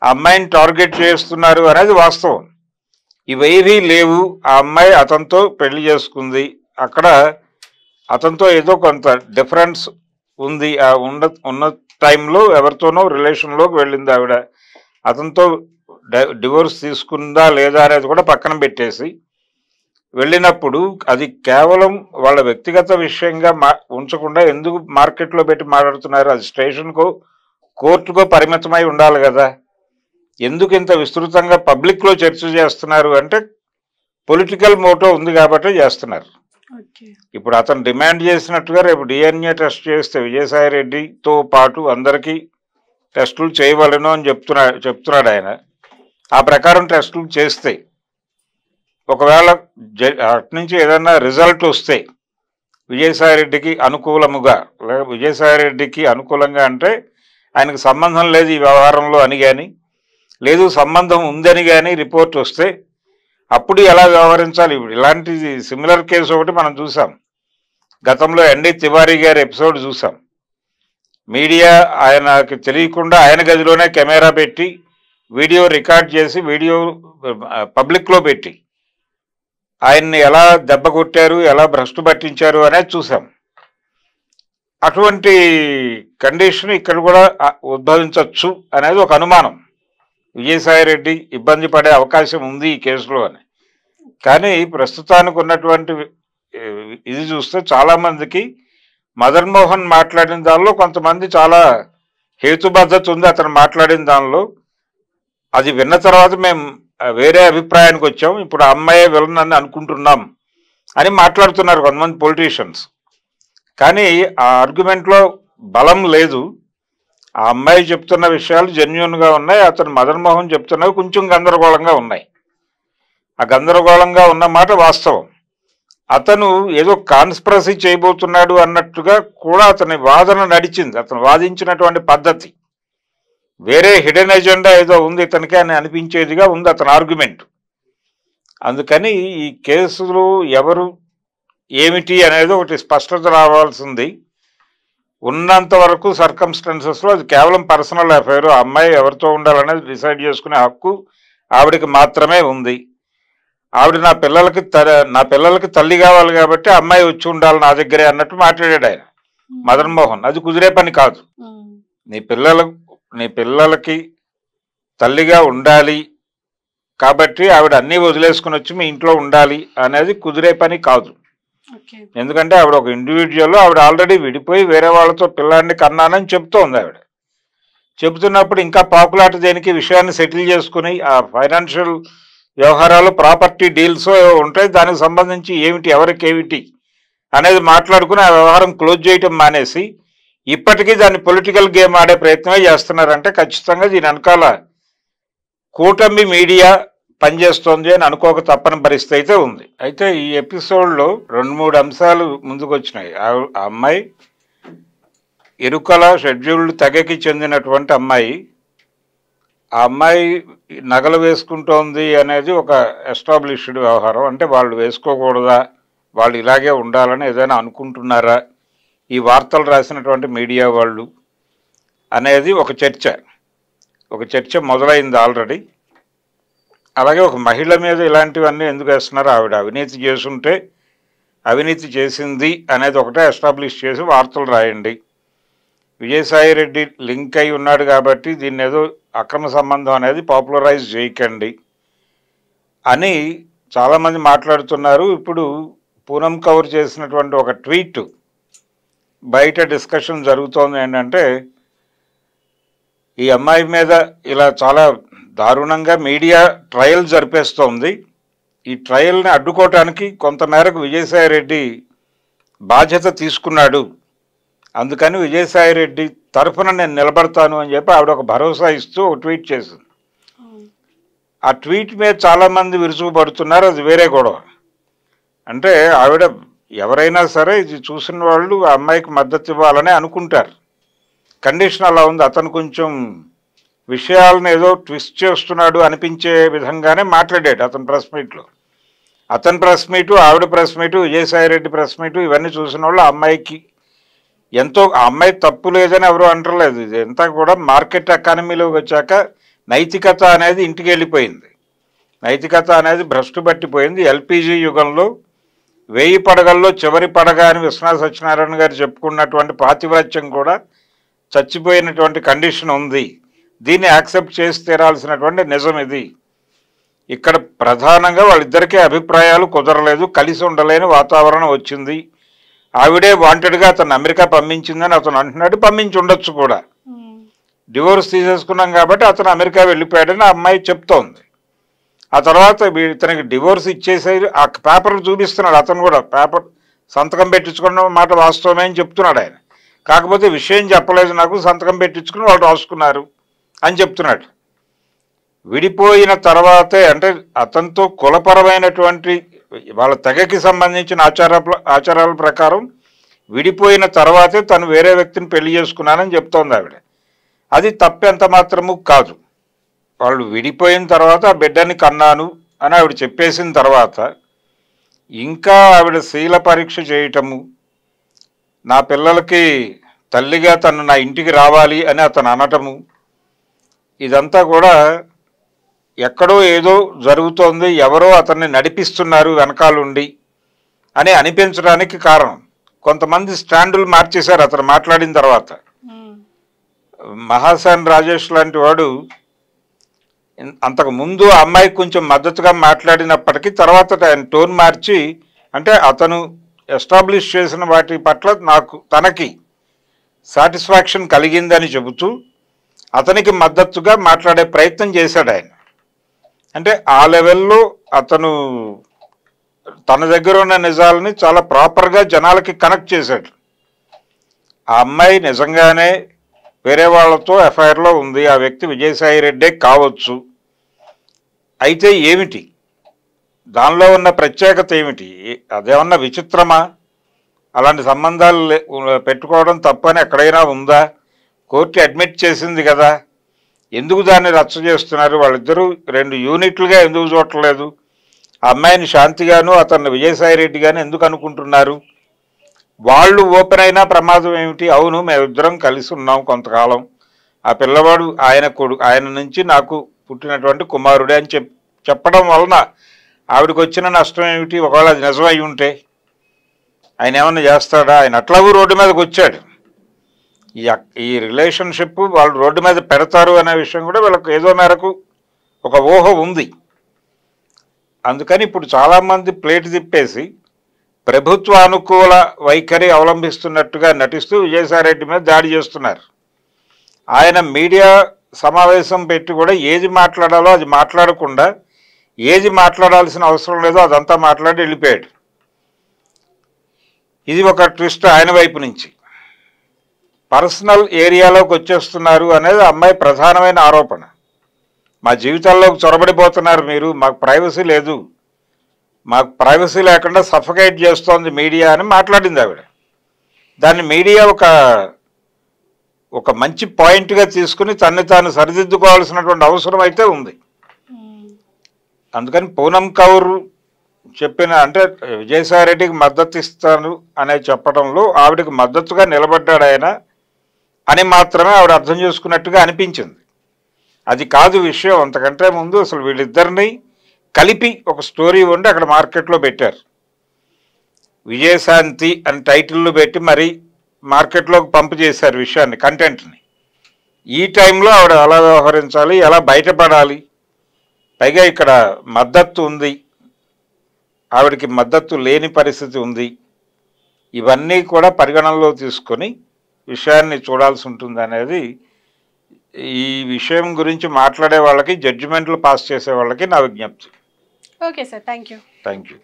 ఆ అమ్మాయిని టార్గెట్ చేస్తున్నారు అనేది వాస్తవం. ఇవేవీ లేవు. ఆ అమ్మాయి అతనితో పెళ్లి చేసుకుంది. అక్కడ అతనితో ఏదో కొంత డిఫరెన్స్ ఉంది. ఆ ఉన్న టైంలో ఎవరితోనో రిలేషన్లోకి వెళ్ళింది ఆవిడ. అతనితో డివోర్స్ తీసుకుందా లేదా అనేది కూడా పక్కన పెట్టేసి వెళ్ళినప్పుడు అది కేవలం వాళ్ళ వ్యక్తిగత విషయంగా ఉంచకుండా ఎందుకు మార్కెట్లో పెట్టి మాట్లాడుతున్నారు? అది స్టేషన్కో కోర్టుకో పరిమితమై ఉండాలి కదా. ఎందుకు ఇంత విస్తృతంగా పబ్లిక్లో చర్చ చేస్తున్నారు అంటే పొలిటికల్ మోటో ఉంది కాబట్టి చేస్తున్నారు. ఇప్పుడు అతను డిమాండ్ చేసినట్టుగా రేపు డిఎన్ఏ టెస్ట్ చేస్తే విజయసాయి రెడ్డితో పాటు అందరికీ టెస్టులు చేయవలను అని చెప్తున్నాడు ఆయన. ఆ ప్రకారం టెస్టులు చేస్తే ఒకవేళ అటు నుంచి ఏదన్నా రిజల్ట్ వస్తే విజయసాయి రెడ్డికి అనుకూలముగా, లేదా విజయసాయి రెడ్డికి అనుకూలంగా అంటే ఆయనకు సంబంధం లేదు ఈ వ్యవహారంలో అని కానీ, లేదు సంబంధం ఉందని కానీ రిపోర్ట్ వస్తే అప్పుడు ఎలా వ్యవహరించాలి? ఇలాంటి సిమిలర్ కేసు ఒకటి మనం చూసాం గతంలో. ఎన్డి తివారీ గారి ఎపిసోడ్ చూసాం. మీడియా ఆయనకి తెలియకుండా ఆయన గదిలోనే కెమెరా పెట్టి వీడియో రికార్డ్ చేసి వీడియో పబ్లిక్లో పెట్టి ఆయన్ని ఎలా దెబ్బ కొట్టారు, ఎలా భ్రష్టు పట్టించారు అనేది చూసాం. అటువంటి కండిషన్ ఇక్కడ కూడా ఉద్భవించవచ్చు అనేది ఒక అనుమానం. విజయసాయి రెడ్డి ఇబ్బంది పడే అవకాశం ఉంది ఈ కేసులో అని. కానీ ప్రస్తుతానికి ఉన్నటువంటి ఇది చూస్తే చాలామందికి మదన్ మోహన్ మాట్లాడిన దానిలో కొంతమంది చాలా హేతుబద్ధత ఉంది అతను మాట్లాడిన దానిలో. అది విన్న తర్వాత మేము వేరే అభిప్రాయానికి వచ్చాం, ఇప్పుడు ఆ అమ్మాయే విలన్ అనుకుంటున్నాం అని మాట్లాడుతున్నారు కొంతమంది పొలిటీషియన్స్. కానీ ఆ ఆర్గ్యుమెంట్లో బలం లేదు. ఆ అమ్మాయి చెప్తున్న విషయాలు జెన్యూన్గా ఉన్నాయి, అతను మదన్ మోహన్ చెప్తున్నవి కొంచెం గందరగోళంగా ఉన్నాయి. ఆ గందరగోళంగా ఉన్న మాట వాస్తవం. అతను ఏదో కాన్స్పిరసీ చేయబోతున్నాడు అన్నట్టుగా కూడా అతని వాదన నడిచింది. అతను వాదించినటువంటి పద్ధతి వేరే హిడెన్ ఎజెండా ఏదో ఉంది ఇతనికి అని అనిపించేదిగా ఉంది అతని ఆర్గ్యుమెంట్. అందుకని ఈ కేసులు ఎవరు ఏమిటి అనేది ఒకటి స్పష్టత రావాల్సింది. ఉన్నంత వరకు సర్కమ్స్టెన్సెస్లో అది కేవలం పర్సనల్ అఫైర్. ఆ అమ్మాయి ఎవరితో ఉండాలనేది డిసైడ్ చేసుకునే హక్కు ఆవిడకి మాత్రమే ఉంది. ఆవిడ నా పిల్లలకి తల్లి కావాలి కాబట్టి అమ్మాయి వచ్చి ఉండాలి నా దగ్గరే అన్నట్టు మాట్లాడాడు ఆయన మదన్ మోహన్. అది కుదిరే పని కాదు. నీ పిల్లలకి తల్లిగా ఉండాలి కాబట్టి ఆవిడ అన్నీ వదిలేసుకుని వచ్చి మీ ఇంట్లో ఉండాలి అనేది కుదిరే పని కాదు. ఎందుకంటే ఆవిడ ఒక ఇండివిజువల్, ఆవిడ ఆల్రెడీ విడిపోయి వేరే వాళ్ళతో పిల్లాడిని కన్నానని చెప్తోంది. ఆవిడ చెబుతున్నప్పుడు ఇంకా పాపులాట దేనికి? విషయాన్ని సెటిల్ చేసుకుని ఆ ఫైనాన్షియల్ వ్యవహారాలు, ప్రాపర్టీ డీల్స్ ఉంటాయి, దానికి సంబంధించి ఏమిటి ఎవరికి ఏమిటి అనేది మాట్లాడుకుని ఆ వ్యవహారం క్లోజ్ చేయటం మానేసి ఇప్పటికీ దాన్ని పొలిటికల్ గేమ్ ఆడే ప్రయత్నమే చేస్తున్నారంటే ఖచ్చితంగా దీని వెనకాల కూటమి మీడియా పనిచేస్తోంది అని అనుకోక తప్పని పరిస్థితి అయితే ఉంది. అయితే ఈ ఎపిసోడ్లో 2-3 అంశాలు ముందుకు వచ్చినాయి. ఆ అమ్మాయి ఇరుకల షెడ్యూల్డ్ తెగకి చెందినటువంటి అమ్మాయి. ఆ అమ్మాయి నగలు వేసుకుంటోంది అనేది ఒక ఎస్టాబ్లిష్డ్ వ్యవహారం. అంటే వాళ్ళు వేసుకోకూడదా, వాళ్ళు ఇలాగే ఉండాలని ఏదైనా అనుకుంటున్నారా ఈ వార్తలు రాసినటువంటి మీడియా వాళ్ళు అనేది ఒక చర్చ మొదలైంది ఆల్రెడీ. అలాగే ఒక మహిళ మీద ఇలాంటివన్నీ ఎందుకు వేస్తున్నారు? ఆవిడ అవినీతి చేసుంటే అవినీతి చేసింది అనేది ఒకటే ఎస్టాబ్లిష్ చేసి వార్తలు రాయండి. విజయసాయి రెడ్డి లింక్ అయి ఉన్నాడు కాబట్టి దీన్ని ఏదో అక్రమ సంబంధం అనేది పాపులరైజ్ చేయకండి అని చాలామంది మాట్లాడుతున్నారు. ఇప్పుడు పూనం కౌర్ చేసినటువంటి ఒక ట్వీట్ బయట డిస్కషన్ జరుగుతోంది. ఏంటంటే ఈ అమ్మాయి మీద ఇలా చాలా దారుణంగా మీడియా ట్రయల్ జరిపేస్తోంది. ఈ ట్రయల్ని అడ్డుకోవటానికి కొంతమేరకు విజయసాయి రెడ్డి బాధ్యత తీసుకున్నాడు. అందుకని విజయసాయి రెడ్డి తరఫున నేను నిలబడతాను అని చెప్పి ఆవిడ ఒక భరోసా ఇస్తూ ఒక ట్వీట్ చేసింది. ఆ ట్వీట్ మీద చాలామంది విరుచుకుపడుతున్నారు. అది వేరే గొడవ. అంటే ఆవిడ ఎవరైనా సరే ఇది చూసిన వాళ్ళు ఆ అమ్మాయికి మద్దతు ఇవ్వాలని అనుకుంటారు. కండిషన్ అలా ఉంది. అతను కొంచెం విషయాలను ఏదో ట్విస్ట్ చేస్తున్నాడు అనిపించే విధంగానే మాట్లాడాడు అతని ప్రెస్ మీట్లో. అతని ప్రెస్ మీటు, ఆవిడ press meet, Vijayasai Reddy press meet ఇవన్నీ చూసిన వాళ్ళు ఆ అమ్మాయికి ఎంతో, ఆ అమ్మాయి తప్పు లేదని ఎవరు అంటలేదు. ఇదంతా కూడా మార్కెట్ ఎకానమీలోకి వచ్చాక నైతికత అనేది ఇంటికి వెళ్ళిపోయింది. నైతికత అనేది భ్రష్టు పట్టిపోయింది. ఎల్పిజి యుగంలో 1000 పడగల్లో చివరి పడగ అని విశ్వనాథ సత్యనారాయణ గారు చెప్పుకున్నటువంటి పాతివ్రత్యం కూడా చచ్చిపోయినటువంటి కండిషన్ ఉంది. దీన్ని యాక్సెప్ట్ చేసి తీరాల్సినటువంటి నిజం ఇది. ఇక్కడ ప్రధానంగా వాళ్ళిద్దరికీ అభిప్రాయాలు కుదరలేదు, కలిసి ఉండలేని వాతావరణం వచ్చింది. ఆవిడే వాంటెడ్గా అతను అమెరికా పంపించిందని అతను అంటున్నాడు. పంపించి ఉండొచ్చు కూడా. డివోర్స్ తీసేసుకున్నాం కాబట్టి అతను అమెరికా వెళ్ళిపోయాడని ఆ అమ్మాయి చెప్తోంది. ఆ తర్వాత ఇతనికి డివోర్స్ ఇచ్చేసే ఆ పేపర్ చూపిస్తున్నాడు. అతను కూడా పేపర్ సంతకం పెట్టించుకున్న మాట వాస్తవమే అని చెప్తున్నాడు ఆయన. కాకపోతే విషయం చెప్పలేదు, నాకు సంతకం పెట్టించుకుని వాళ్ళు రాసుకున్నారు అని చెప్తున్నాడు. విడిపోయిన తర్వాతే, అంటే అతనితో కులపరమైనటువంటి వాళ్ళ తెగకి సంబంధించిన ఆచారాల ప్రకారం విడిపోయిన తర్వాతే తను వేరే వ్యక్తిని పెళ్లి చేసుకున్నానని చెప్తోంది ఆవిడ. అది తప్పెంత మాత్రము కాదు. వాళ్ళు విడిపోయిన తర్వాత ఆ బిడ్డని కన్నాను అని ఆవిడ చెప్పేసిన తర్వాత ఇంకా ఆవిడ శీల పరీక్ష చేయటము, నా పిల్లలకి తల్లిగా తను నా ఇంటికి రావాలి అని అతను అనటము, ఇదంతా కూడా ఎక్కడో ఏదో జరుగుతోంది, ఎవరో అతన్ని నడిపిస్తున్నారు వెనకాలుండి అని అనిపించడానికి కారణం. కొంతమంది స్టాండులు మార్చేశారు అతను మాట్లాడిన తర్వాత. మహాసేన్ రాజేష్ లాంటి వాడు అంతకు ముందు ఆ అమ్మాయికి కొంచెం మద్దతుగా మాట్లాడినప్పటికీ తర్వాత ఆయన టోన్ మార్చి, అంటే అతను ఎస్టాబ్లిష్ చేసిన వాటి పట్ల తనకి సాటిస్ఫాక్షన్ కలిగిందని చెబుతూ అతనికి మద్దతుగా మాట్లాడే ప్రయత్నం చేశాడు ఆయన. అంటే ఆ లెవెల్లో అతను తన దగ్గర ఉన్న నిజాలని చాలా ప్రాపర్గా జనాలకి కనెక్ట్ చేశాడు. ఆ అమ్మాయి నిజంగానే వేరే వాళ్ళతో ఎఫ్ఐఆర్లో ఉంది, ఆ వ్యక్తి విజయసాయి రెడ్డే కావచ్చు. అయితే ఏమిటి దానిలో ఉన్న ప్రత్యేకత ఏమిటి? అదేమన్నా విచిత్రమా? అలాంటి సంబంధాలు పెట్టుకోవడం తప్పని ఎక్కడైనా ఉందా? కోర్టు అడ్మిట్ చేసింది కదా, ఎందుకు దాన్ని రచ్చ చేస్తున్నారు? వాళ్ళిద్దరూ 2 యూనిట్లుగా ఎందుకు చూడట్లేదు? ఆ అమ్మాయిని శాంతిగాను అతన్ని విజయసాయి రెడ్డి గాను ఎందుకు అనుకుంటున్నారు? వాళ్ళు ఓపెన్ అయినా ప్రమాదం ఏమిటి? అవును, మేమిద్దరం కలిసి ఉన్నాం కొంతకాలం, ఆ పిల్లవాడు ఆయన నుంచి నాకు పుట్టినటువంటి కుమారుడే అని చెప్పడం వలన ఆవిడకి వచ్చిన నష్టం ఏమిటి? ఒకవేళ అది నిజం అయి ఉంటే ఆయన ఏమన్నా చేస్తాడా? ఆయన అట్లాగూ రోడ్డు మీదకి వచ్చాడు. ఈ రిలేషన్షిప్ వాళ్ళు రోడ్డు మీద పెడతారు అనే విషయం కూడా వీళ్ళకి ఏదో మేరకు ఒక ఊహ ఉంది. అందుకని ఇప్పుడు చాలామంది ప్లేట్ తిప్పేసి ప్రభుత్వ అనుకూల వైఖరి అవలంబిస్తున్నట్టుగా నటిస్తూ విజయసాయిరెడ్డి మీద దాడి చేస్తున్నారు. ఆయన మీడియా సమావేశం పెట్టి కూడా ఏది మాట్లాడాలో అది మాట్లాడకుండా, ఏది మాట్లాడాల్సిన అవసరం లేదో అదంతా మాట్లాడి వెళ్ళిపోయాడు. ఇది ఒక ట్విస్ట్ ఆయన వైపు నుంచి. పర్సనల్ ఏరియాలోకి వచ్చేస్తున్నారు అనేది అమ్మాయి ప్రధానమైన ఆరోపణ. మా జీవితాల్లోకి చొరబడిపోతున్నారు మీరు, మాకు ప్రైవసీ లేదు, మాకు ప్రైవసీ లేకుండా సఫకేట్ చేస్తోంది మీడియా అని మాట్లాడింది ఆవిడ. దాన్ని మీడియా ఒక మంచి పాయింట్గా తీసుకుని తన్ని తాను సరిదిద్దుకోవాల్సినటువంటి అవసరం అయితే ఉంది. అందుకని పూనం కౌర్ చెప్పిన, అంటే విజయసాయిరెడ్డికి మద్దతు ఇస్తాను అనే చెప్పడంలో ఆవిడకి మద్దతుగా నిలబడ్డాడు ఆయన అని మాత్రమే ఆవిడ అర్థం చేసుకున్నట్టుగా అనిపించింది. అది కాదు విషయం. అంతకంటే ముందు అసలు వీళ్ళిద్దరిని కలిపి ఒక స్టోరీ ఉండి అక్కడ మార్కెట్లో పెట్టారు. విజయశాంతి అని టైటిల్లో పెట్టి మరీ మార్కెట్లోకి పంపు చేశారు విషయాన్ని, కంటెంట్ని. ఈ టైంలో ఆవిడ ఎలా వ్యవహరించాలి, ఎలా బయటపడాలి, పైగా ఇక్కడ మద్దతు ఉంది, ఆవిడకి మద్దతు లేని పరిస్థితి ఉంది, ఇవన్నీ కూడా పరిగణనలో తీసుకొని విషయాన్ని చూడాల్సి ఉంటుంది అనేది ఈ విషయం గురించి మాట్లాడే వాళ్ళకి, జడ్జిమెంట్లు పాస్ చేసే వాళ్ళకి నా విజ్ఞప్తి. Okay sir, thank you.